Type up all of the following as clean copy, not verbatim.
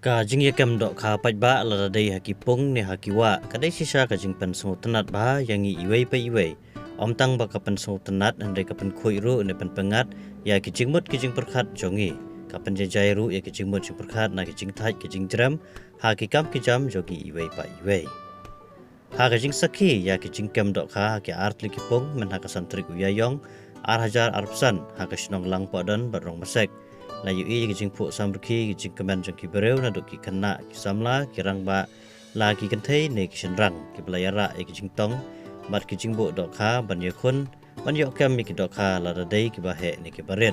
Kajing yakam dok ka pajba la dai hakipung ne hakiwa kadai sisa kajing pen sengutanat ba yang iwei pa iwei om tang ba kapen sengutanat andai kapen khoiru ne pen pengat ya kijing mut kijing perkhat jongi kapen jajai ru ya kijing mut jing perkhat na kijing thai kijing jram hakikam kijam jogi iwei pa iwei ha kajing sakhi ya kijing kam dok ka ki art likipung men hakasantrik uyayong ar hajar arpsan hakasnong lang podon barong masek Layu i kijing pu samrki kijing kemen jong ki bereu na dok ki kena ki samla ki rangba la ki kanthei ne ki senrang ki belayara e kijing tong mat kijing bu dok kha ban yakun ban yok kem mi ki dok kha la dai ki bahe ne ki baret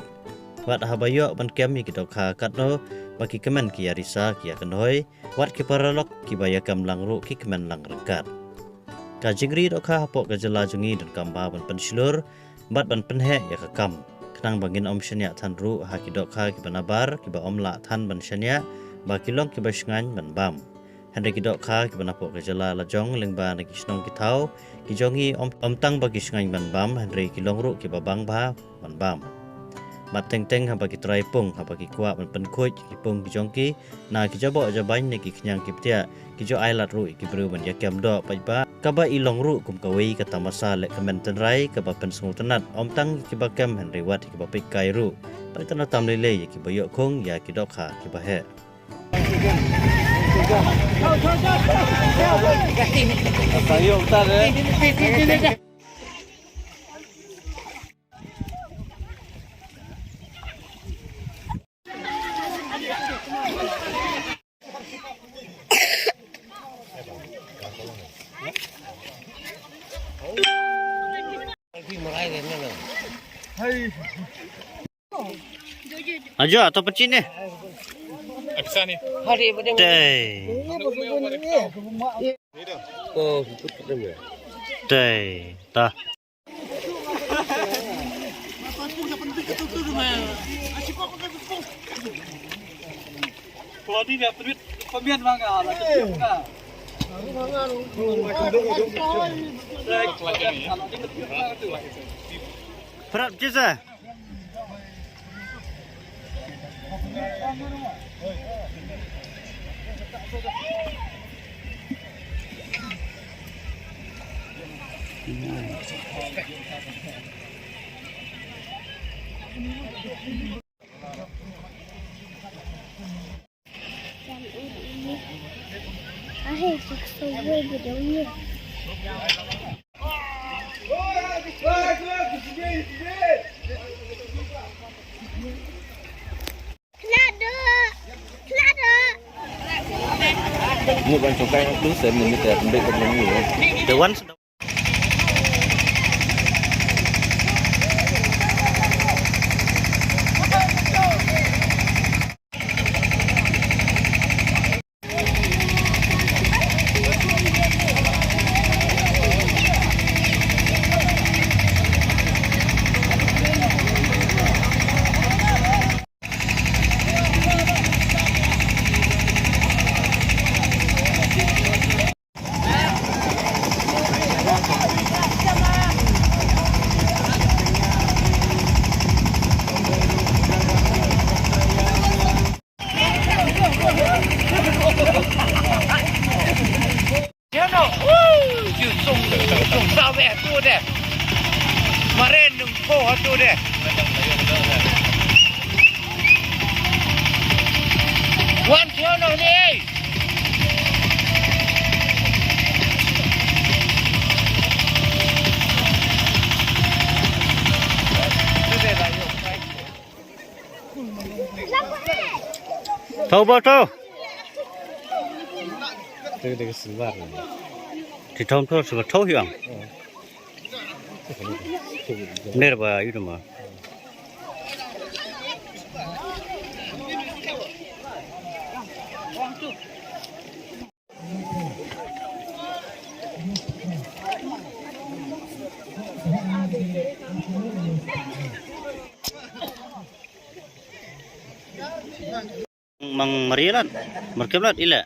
wat habayo ban kem mi ki dok kha katno ba ki kemen ki arisa ki akanhoi wat ki paralok ki bayakam langru ki kemen lang rekat ka jingri dok kha pok ka jela jungi dan kamba ban pensilur bat ban penhe ya kakam nang bangin om shanya than ru ha ki dok kha ki banabar ki ba om la than ban shanya ba kilong ki ba shngan ban bam hande ki dok kha ki banapo ka jala la jong lengba na ki snong ki thau ki jongi om tang ba ki shngan ban bam hande ki long ru ki ba bang ba ban bam mat teng teng ha ba ki trai pung ha ba ki kwa ban pen khoi ki pung ki jong ki na ki jabo ja ban ne ki khnyang ki ptia ki jo ai lat ru ki bru ban ya kem do pa ba kaba ilong ru kum kawi ka tamasa le kemen tenrai kaba pen sengutanat om tang ki ba kem han rewat ki ba pikai ru pa tana tam le le ki ba yo khong ya ki dok kha ki ba he Ayo utar Ajo atau pecin ni? Aksa ni. Hari pada Dai. Oh, betul ya. Dai. Ta. Kalau dia perut pemian mangga lah kecil kan. Perap jesa. Ahir sesuai bedanya. Ni ban sukai tu sen ni ter ndek ko ni. The one Kemarin nunggu tu deh. Wan siono ni. Tahu ba tahu? Dekat silvar. Thì thông thôi sự thấu hiểu nè bà yêu mà mang marialan markeblat ila